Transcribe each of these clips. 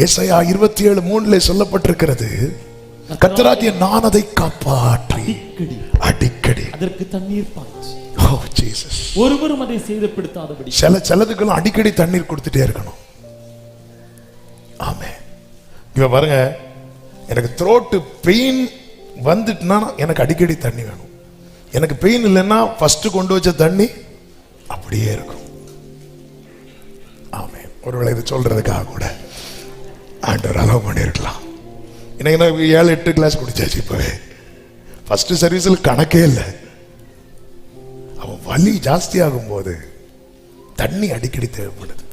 ஏசாயா 27:3 சொல்லப்பட்டிருக்கிறது, கர்த்தராகிய நான் அதை காப்பாற்றி அடிக்கடி அதற்கு தண்ணீர் பாய்ச்சி. ஓ ஜீசஸ். ஒருவரும் அதை சேதப்படுத்தாதபடி. சிலதுக்கெல்லாம் அடிக்கடி தண்ணீர் கொடுத்துட்டே இருக்கணும். ஆமென். இவ பாருங்க, எனக்கு த்ரோட் பெயின் வந்துட்டுனா எனக்கு அடிக்கடி தண்ணி வேணும். எனக்கு பெயின் இல்லைன்னா ஃபர்ஸ்ட் கொண்டு வச்ச தண்ணி அப்படியே இருக்கும். ஆமென். ஒருவேளை இது சொல்றதுக்காக கூட ஆண்டவர் அலோவ் பண்ணிருக்கலாம். எனக்கு 7-8 கிளாஸ் குடிச்சாச்சு. இப்பவே ஃபர்ஸ்ட் சர்வீஸில் கணக்கே இல்லை. அவன் வலி ஜாஸ்தி ஆகும் போது தண்ணி அடிக்கடி தேவைப்படுது.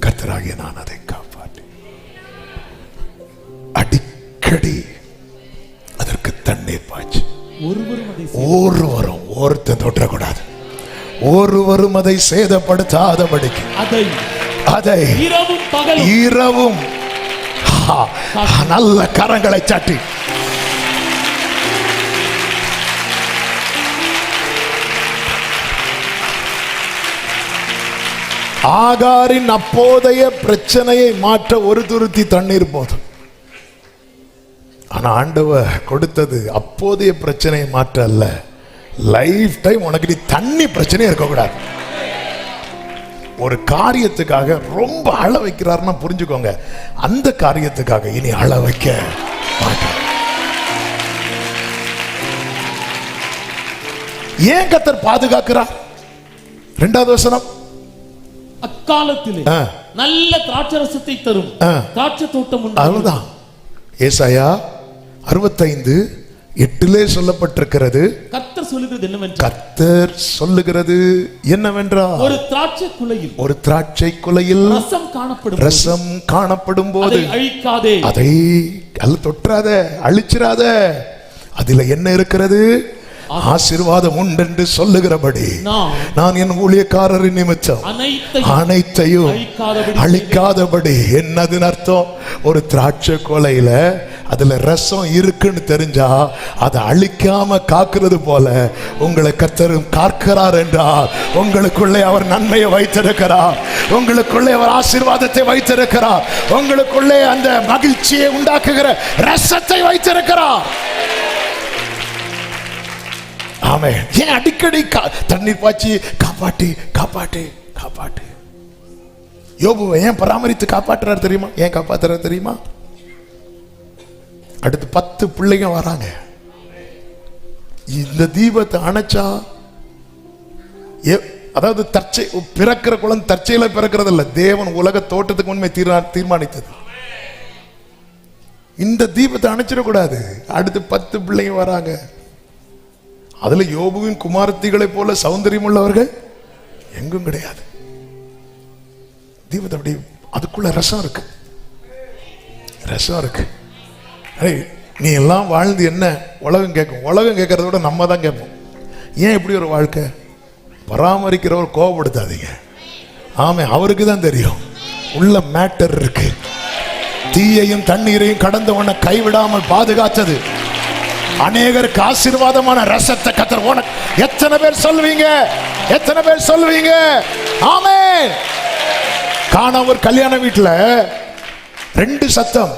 கர்த்தராகிய நான் அதை காப்பாற்றி அடிக்கடி அதற்கு தண்ணீர் பாய்ச்சி. ஒருத்தன் தொற்றக்கூடாது. ஒருவரும் அதை சேதப்படுத்தாதபடிக்கு அதை இரவும் நல்ல கரங்களை சாட்டி ஆகாரின் அப்போதைய பிரச்சனையை மாற்ற ஒரு துருத்தி தண்ணீர் போதும். ஆனா ஆண்டவர் கொடுத்தது அப்போதைய பிரச்சனையை மாற்ற அல்ல, லைஃப் டைம் உனக்கு நீ தண்ணி பிரச்சனையே இருக்கக்கூடாது. ஒரு காரியத்துக்காக ரொம்ப அழ வைக்கிறாருன்னா புரிஞ்சுக்கோங்க, அந்த காரியத்துக்காக இனி அழ வைக்க மாட்டார். ஏன் கர்த்தர் பாதுகாக்கிறார்? 2வது வசனம், அக்காலத்திலே நல்ல திராட்சரசத்தை தரும் திராட்சை தோட்டம் உண்டு. அவ்வளவுதான். ஏசாயா 65:8 சொல்லப்பட்டிருக்கிறது. கர்த்தர் சொல்லுகிறது என்னவென்றால், ஒரு திராட்சை குலையில் ரசம் காணப்படும் போது அதை தொற்றாத, அழிச்சிராத. அதில் என்ன இருக்கிறது? ஆசீர்வாதம் உண்டென்று சொல்லுகிறபடி நான் என் ஊழியக்காரரின் நிமித்தம் அனைத்தையும் அழிக்காதபடி. என்னது அர்த்தம்? ஒரு திராட்சை கொலையில அதுல ரசம் இருக்குன்னு தெரிஞ்சா அதை அழிக்காம காக்குறது போல உங்களை கர்த்தர் காக்கிறார் என்றால் உங்களுக்குள்ளே அவர் நன்மையை வைத்திருக்கிறார், உங்களுக்குள்ளே அவர் ஆசீர்வாதத்தை வைத்திருக்கிறார், உங்களுக்குள்ளே அந்த மகிழ்ச்சியை உண்டாக்குகிற ரசத்தை வைத்திருக்கிறார். ஆமென். ஏன் அடிக்கடி தண்ணீர் பாய்ச்சி காப்பாட்டி காப்பாட்டி காப்பாட்டி? யோபுவை ஏன் பராமரித்து காப்பாற்றுறாரு தெரியுமா? ஏன் காப்பாற்றுறாரு தெரியுமா? அடுத்து 10 பிள்ளைங்க வராங்க. இந்த தீபத்தை அணைச்சா, அதாவது பிறக்கிற குழந்தை தற்செயல பிறக்கிறது இல்ல, தேவன் உலக தோட்டத்துக்கு உண்மை தீர்மானித்தது. இந்த தீபத்தை அணைச்சிடக்கூடாது. அடுத்து 10 பிள்ளைங்க வராங்க. அதுல யோபுவின் குமாரத்திகளை போல சௌந்தரியம் உள்ளவர்கள் எங்கும் கிடையாது. தீபத்தை அப்படி அதுக்குள்ள ரசம் இருக்கு, ரசம் இருக்கு. நீ எல்லாம் வாழ்ந்து என்ன உலகம் கேட்கும்? உலகம் கேட்கறத விட நம்ம தான் கேட்போம். ஏன் இப்படி ஒரு வாழ்க்கை? பராமரிக்கிறவர் கோபப்படுத்தாதீங்க. ஆமே, அவருக்கு தான் தெரியும் உள்ள மேட்டர் இருக்கு. தீயையும் தண்ணீரையும் கடந்தவனை கைவிடாமல் பாதுகாத்தது அநேகருக்கு ஆசீர்வாதமான ரசத்தை கர்த்தர் உனக்கு. எத்தனை பேர் சொல்வீங்க? எத்தனை பேர் சொல்வீங்க? ஆமென். காண ஒரு கல்யாண வீட்டுல 2 சத்தம்,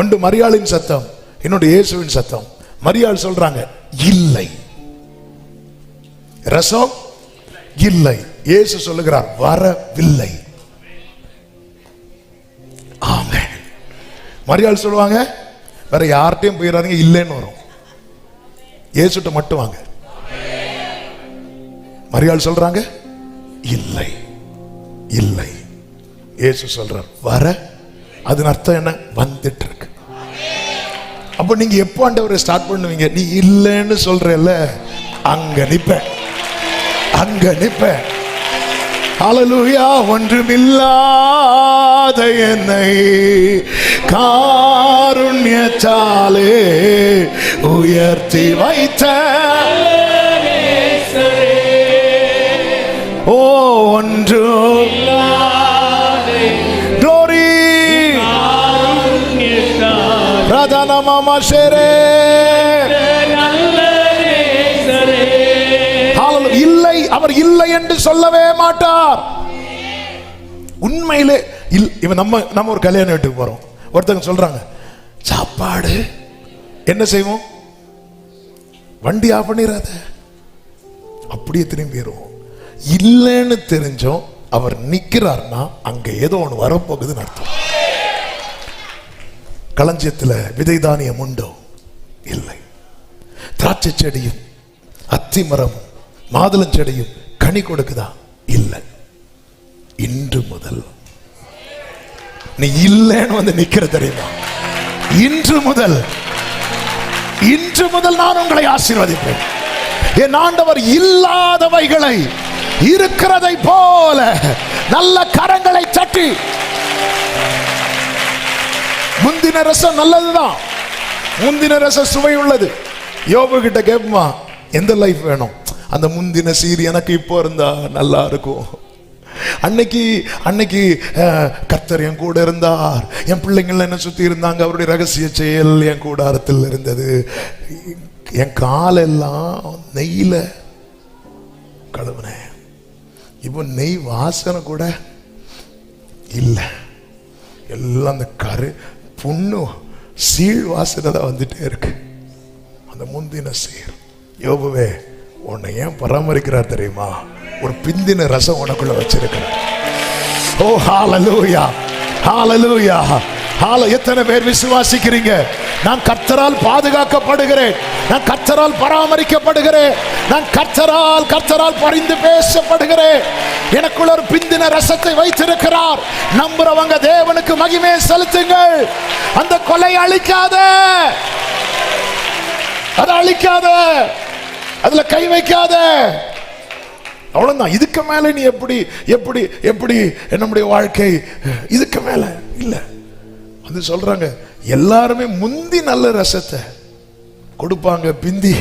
ஒன்று மரியாளின் சத்தம், இன்னொன்று இயேசுவின் சத்தம். மரியாள் சொல்றாங்க இல்லை, ரசம் இல்லை. இயேசு சொல்லுகிறார் வரவில்லை. ஆமென். மரியாள் சொல்லுவாங்க வேற யார்கிட்டையும் போயிடாதீங்க, இல்லைன்னு வரும். இயேசுட்ட மட்டும் வாங்க. மரியாள் சொல்றாங்க இல்லை இல்லை. இயேசு சொல்றார் வர. அதன் அர்த்தம் என்ன? வந்துட்டு இருக்கு. அப்ப நீங்க எப்போ ஆண்டவரை ஸ்டார்ட் பண்ணுவீங்க? நீ இல்லைன்னு சொல்றல, அங்க நிப்ப, அங்க நிப்ப. ஹல்லேலூயா. ஒன்றுமில்லாத என்னை காருண்யத்தாலே உயர்த்தி வைத்த ஓ ஒன்று க்ளோரி பிரதானமா ஷேரே இல்லை. அவர் இல்லை என்று சொல்லவே மாட்டார். உண்மையிலே இவன் நம்ம ஒரு கல்யாண வீட்டுக்கு போறோம், ஒருத்தங்க சொல்றாங்க சாப்பாடு என்ன செய்வோம், வண்டி ஆஃப் பண்ணிடாத, அப்படியே திரும்பிடுவோம். இல்லைன்னு தெரிஞ்சோம் அவர் நிக்கிறார்னா அங்க ஏதோ ஒன்று வரப்போகுதுன்னு அர்த்தம். களஞ்சியத்துல விதை தானியம் உண்டோ? இல்லை. திராட்சை செடியும் அத்தி மரமும் மாதுளஞ்செடியும் கனி கொடுக்குதா? இல்லை. இன்று முதல் நீ இல்லைன்னு வந்து நிக்கிற தெரியுமா? இன்று முதல் நான் உங்களை ஆசீர்வதிப்பேன். என் ஆண்டவர் இல்லாதவைகளை இருக்கிறதை போல நல்ல கரங்களை தட்டி, முந்தின ரசம் நல்லதுதான், முந்தின ரசம் சுவை உள்ளது. யோபு கிட்ட கேட்போமா, எந்த லைஃப் வேணும்? அந்த முந்தின சீர் எனக்கு இப்போ இருந்தா நல்லா இருக்கும். அன்னைக்கு கர்த்தர் என் கூட இருந்தார், என் பிள்ளைங்கள் என்ன சுத்தி இருந்தாங்க, அவருடைய ரகசிய செயல் என் கூடாரத்தில் இருந்தது, என் காலெல்லாம் நெய்யில கழுவுனேன். இப்போ நெய் வாசனை கூட இல்லை, எல்லாம் அந்த புண்ணு சீழ் வாசனை தான் வந்துட்டே இருக்கு. அந்த முந்தின சீர். யோபுவே, உன்னை ஏன் பராமரிக்கிறார் தெரியுமா? ஒரு பிந்தின ரசம் உனக்குள்ள வச்சிருக்கிறார். ஓ ஹalleluya, ஹalleluya, எத்தனை பேர் விசுவாசிக்கிறீங்க? நான் கர்த்தரால் பாதுகாக்கப்படுகிறேன், நான் கர்த்தரால் பராமரிக்கப்படுகிறேன், நான் கர்த்தரால் பரிந்து பேசப்படுகிறேன். எனக்குள்ள ஒரு பிந்தின ரசத்தை வைத்திருக்கிறார். நம்புறவங்க தேவனுக்கு மகிமையை செலுத்துங்கள். அந்த கொலை அழிக்காத, அதை அழிக்காத, அதுல கை வைக்காத. அவ்வளவுதான். இதுக்கு மேல நீ எப்படி எப்படி எப்படி நம்முடைய வாழ்க்கை இதுக்கு மேல இல்ல. வந்து சொல்றாங்க எல்லாருமே முந்தி நல்ல ரசத்தை கொடுப்பாங்க, பிந்தி.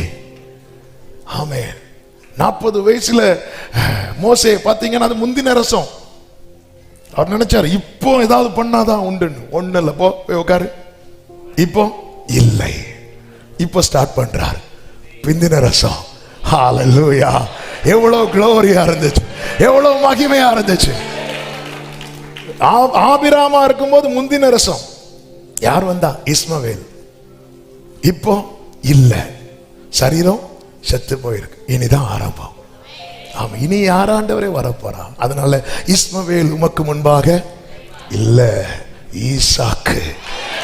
ஆமென். 40 வயசுல மோசே பாத்தீங்கன்னா அது முந்தின ரசம். அவர் நினைச்சாரு இப்போ ஏதாவது பண்ணாதான் உண்டு. ஒண்ணு இல்ல, போய் உட்காரு. இப்போ இல்லை, இப்போ ஸ்டார்ட் பண்றார் பிந்தின ரசம். ஹalleluya. எவ்வளவு குளோரியா இருந்துச்சு, எவ்வளவு மகிமையா இருந்துச்சு. ஆபிராமா இருக்கும்போது முந்தின ரசம். யார் வந்தா? இஸ்மவேல். இப்போ இல்ல, சரீரம் செத்து போயிருக்கு. இனிதான் ஆரம்பம். ஆமா, இனி யாராண்டவரே வரப்போறா. அதனால இஸ்மவேல் உமக்கு முன்பாக இல்ல, ஈசாக்கு.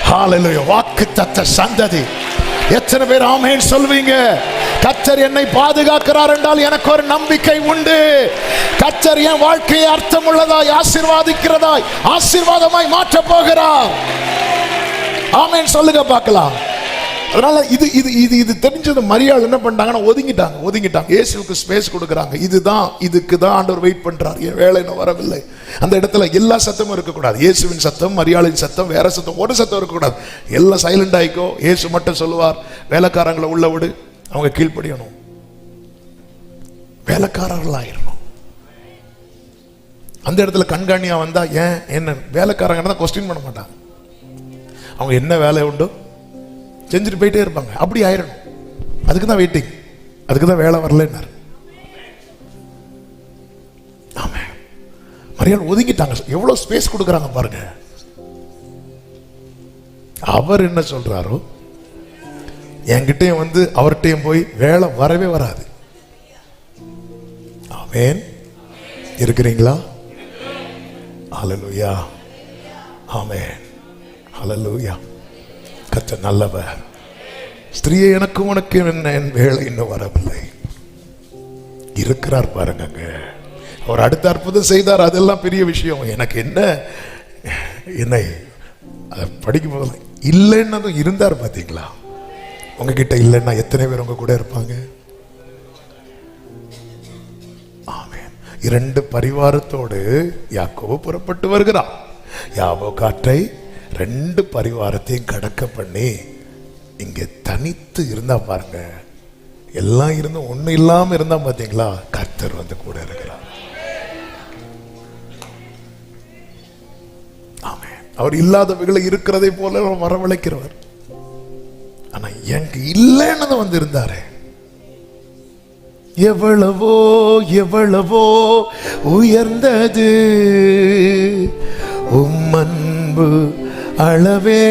ஹalleluya. வாக்குத்தத்த சந்ததி. எத்தனை பேர் ஆமென் சொல்வீங்க? கர்த்தர் என்னை பாதுகாக்கிறார் என்றால் எனக்கு ஒரு நம்பிக்கை உண்டு. கர்த்தர் என் வாழ்க்கையை அர்த்தமுள்ளதாய் ஆசீர்வாதிக்கிறதாய் ஆசீர்வாதமாய் மாற்ற போகிறார். ஆமென் சொல்லுங்க பார்க்கலாம். அதனால இது இது இது இது தெரிஞ்சது மரியாள் என்ன பண்ணாங்கன்னா ஒதுங்கிட்டாங்க. இயேசுவுக்கு ஸ்பேஸ் கொடுக்குறாங்க. இதுக்கு தான் ஆண்டவர் வெயிட் பண்றார். என் வேலை இன்னும் வரவில்லை. அந்த இடத்துல எல்லா சத்தமும் இருக்கக்கூடாது. இயேசுவின் சத்தம், மரியாளின் சத்தம், வேற சத்தம், ஒரு சத்தம் இருக்கக்கூடாது. எல்லாம் சைலண்ட் ஆயிக்கோ. இயேசு மட்டும் சொல்லுவார், வேலைக்காரங்களை உள்ள விடு, அவங்க கீழ்ப்படியணும், வேலைக்காரர்கள் ஆயிரணும். அந்த இடத்துல கண்காணியா வந்தா ஏன் என்ன வேலைக்காரங்க தான் கொஸ்டின் பண்ண மாட்டாங்க. அவங்க என்ன வேலை உண்டோ செஞ்சுட்டு போயிட்டே இருப்பாங்க. அப்படி ஆயிரணும். அதுக்கு தான் வெயிட்டிங், அதுக்கு தான் வேலை வரலன்னாரு. ஆமா, மரியாள் ஒதுங்கிட்டாங்க. எவ்வளவு ஸ்பேஸ் கொடுக்குறாங்க பாருங்க. அவர் என்ன சொல்றாரோ என்கிட்டயும் வந்து அவர்கிட்டயும் போய் வேலை வரவே வராது. ஆமென். இருக்கிறீங்களா? ஹல்லேலூயா. ஆமென். ஹல்லேலூயா. கர்த்தர் நல்லவர். ஸ்திரீயே, எனக்கு உனக்கு என்ன, என் வேலை இன்னும் வரவில்லை. இருக்கிறார் பாருங்க. அவர் அடுத்த அற்புதம் செய்தார், அதெல்லாம் பெரிய விஷயம். எனக்கு என்னை படிக்கும் போது இல்லைன்னு இருந்தார். பார்த்தீங்களா? உங்ககிட்ட இல்லைன்னா எத்தனை பேர் உங்க கூட இருப்பாங்க? ஆமென். 2 பரிவாரத்தோடு யாக்கோபு புறப்பட்டு வருகிறார். யாபோகாற்றை 2 பரிவாரத்தையும் கடக்க பண்ணி இங்க தனித்து இருந்தா பாருங்க. எல்லாம் இருந்தும் ஒண்ணு இல்லாம இருந்தா பாத்தீங்களா? கர்த்தர் வந்து கூட இருக்கிறார். ஆமென். அவர் இல்லாதவைகளை இருக்கிறதை போல வரவழைக்கிறவர். ஆனா எனக்கு இல்லைன்னு வந்து இருந்தாரு. எவ்வளவோ எவ்வளவோ உயர்ந்தது உம் அன்பு அளவே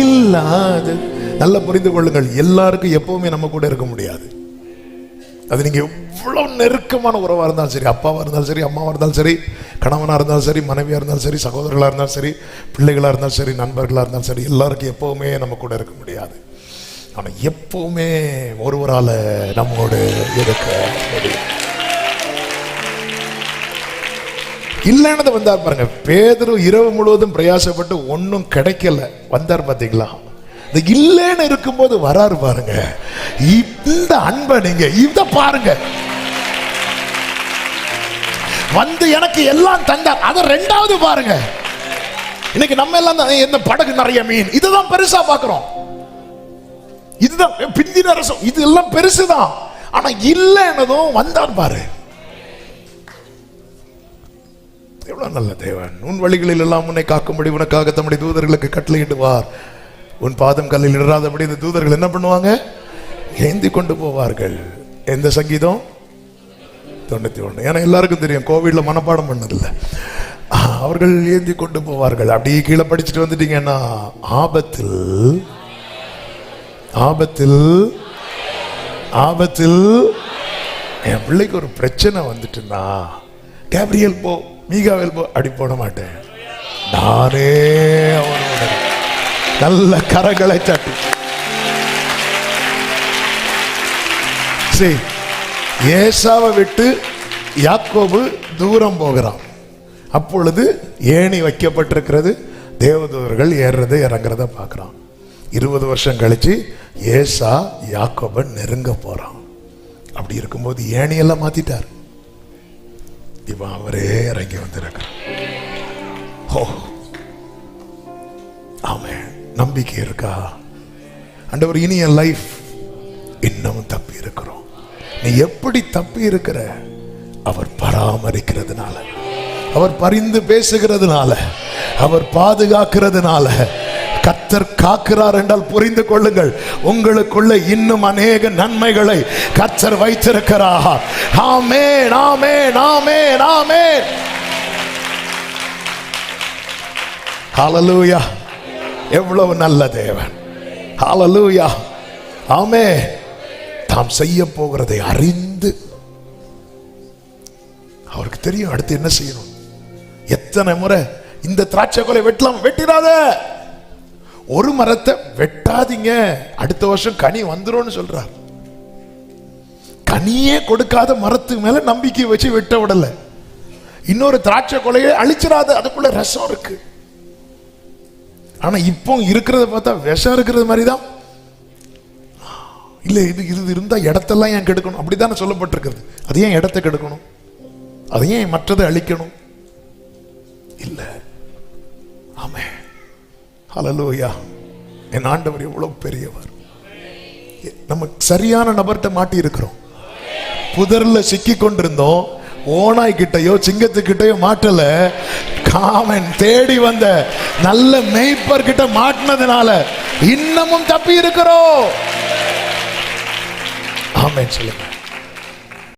இல்லாது. நல்லா புரிந்து கொள்ளுங்கள், எல்லாருக்கும் எப்பவுமே நம்ம கூட இருக்க முடியாது. அது நீங்க எவ்வளவு நெருக்கமான உறவா இருந்தாலும் சரி, அப்பாவா இருந்தாலும் சரி, அம்மாவா இருந்தாலும் சரி, கணவனா இருந்தாலும் சரி, மனைவியா இருந்தாலும் சரி, சகோதரர்களா இருந்தாலும் சரி, பிள்ளைகளா இருந்தாலும் சரி, நண்பர்களா இருந்தாலும் சரி, எல்லாருக்கும் எப்பவுமே நம்ம கூட இருக்க முடியாது. ஆனா எப்பவுமே ஒருவரால நம்மோடு இருக்க முடியும். இல்லைன்னு வந்தார் பாருங்க. பேதுரு இரவு முழுவதும் பிரயாசப்பட்டு ஒன்னும் கிடைக்கல, வந்தார் பாத்தீங்களா? இந்த இல்லைன்னு இருக்கும்போது வராரு பாருங்க. இந்த அன்பை நீங்க இத பாருங்க, வந்து எனக்கு எல்லாம் தந்தார். அத ரெண்டாவது பாருங்க. இன்னைக்கு நம்ம எல்லாம் இந்த படகு நிறைய மீன், இதுதான் பெருசா பாக்குறோம். இதுதான் பிந்தின ரசம், இது எல்லாம் பெருசுதான். ஆனா இல்லைன்னதும் வந்தார் பாரு. எவ்வளவு நல்ல தேவன். உன் வழிகளில் எல்லாம் உன்னை காக்கும்படி உனக்காக தம்முடைய தூதர்களுக்கு கட்டளையிடுவார். உன் பாதம் கல்லில் இடாதபடி இந்த தூதர்கள் என்ன பண்ணுவாங்க? ஏந்தி கொண்டு போவார்கள். எந்த சங்கீதம்? 91. ஏன்னா எல்லாருக்கும் தெரியும், கோவிட்ல மனப்பாடம் பண்ணதில்லை. அவர்கள் ஏந்தி கொண்டு போவார்கள். அப்படியே கீழே படிச்சுட்டு வந்துட்டீங்கன்னா, ஆபத்தில் ஆபத்தில் ஆபத்தில் என் பிள்ளைக்கு ஒரு பிரச்சனை வந்துட்டுன்னா, கேப்ரியல் போ, மீகாவேல் போ, அப்படி போட மாட்டேன். நானே அவனோட நல்ல கரங்களை தட்டி சரி. ஏசாவை விட்டு யாக்கோபு தூரம் போகிறான். அப்பொழுது ஏணி வைக்கப்பட்டிருக்கிறது. தேவதூதர்கள் ஏறுறது இறங்குறத பார்க்கிறான். 20 வருஷம் கழிச்சு ஏசா யாக்கோபை நெருங்க போறான். அப்படி இருக்கும்போது ஏணியெல்லாம் மாத்திட்டார். இவன் அவரே இறங்கி வந்திருக்கிறார். ஆமென். நம்பிக்கை இருக்கா? ஆண்டவர், இனி என் லைஃப் இன்னும் தப்பி இருக்கிறோம். நீ எப்படி தப்பி இருக்கிற? அவர் பராமரிக்கிறதுனால, அவர் பரிந்து பேசுகிறதுனால, அவர் பாதுகாக்கிறதுனால. கர்த்தர் காக்கிறார் என்றால் புரிந்து கொள்ளுங்கள், உங்களுக்குள்ள இன்னும் அநேக நன்மைகளை கர்த்தர் வைத்திருக்கிறார். ஆமென், ஆமென், ஆமென், ஆமென். ஹல்லேலூயா. எவ்வளவு நல்ல தேவன். ஹல்லேலூயா. ஆமென். தாம் செய்ய போகிறதை அறிந்து அவருக்கு தெரியும் அடுத்து என்ன செய்யணும். எத்தனை முறை இந்த திராட்சை கொலை வெட்டலாம், வெட்டிடாத, ஒரு மரத்தை வெட்டாதீங்க, அடுத்த வருஷம் கனி வந்துரும் சொல்றார். கனியே கொடுக்காத மரத்துக்கு மேல நம்பிக்கை வச்சு வெட்ட விடல. இன்னொரு திராட்சை கொலையை அழிச்சிடாத, அதுக்குள்ள ரசம் இருக்கு. ஆனா இப்போ இருக்கிறத பார்த்தா விஷம் இருக்கிறது மாதிரிதான். இல்ல, இது இது இருந்தா இடத்தெல்லாம் ஏன் கெடுக்கணும்? அப்படித்தானே சொல்லப்பட்டிருக்கிறது. அது ஏன் இடத்தை கெடுக்கணும்? அது ஏன் மற்றதை அழிக்கணும்? இல்ல. ஆமென். ஹல்லேலூயா. என் ஆண்டவர் எவ்வளவு பெரியவர். நம்ம சரியான நபர்கிட்ட மாட்டி இருக்கிறோம். புதர்ல சிக்கி கொண்டிருந்தோம். ஓனாய் கிட்டையோ சிங்கத்துக்கிட்டையோ மாட்டல, காமன் தேடி வந்த நல்ல மேய்ப்பர் கிட்ட மாட்டினதுனால இன்னமும் தப்பி இருக்கிறோம். ஆமென் சொல்லுங்க.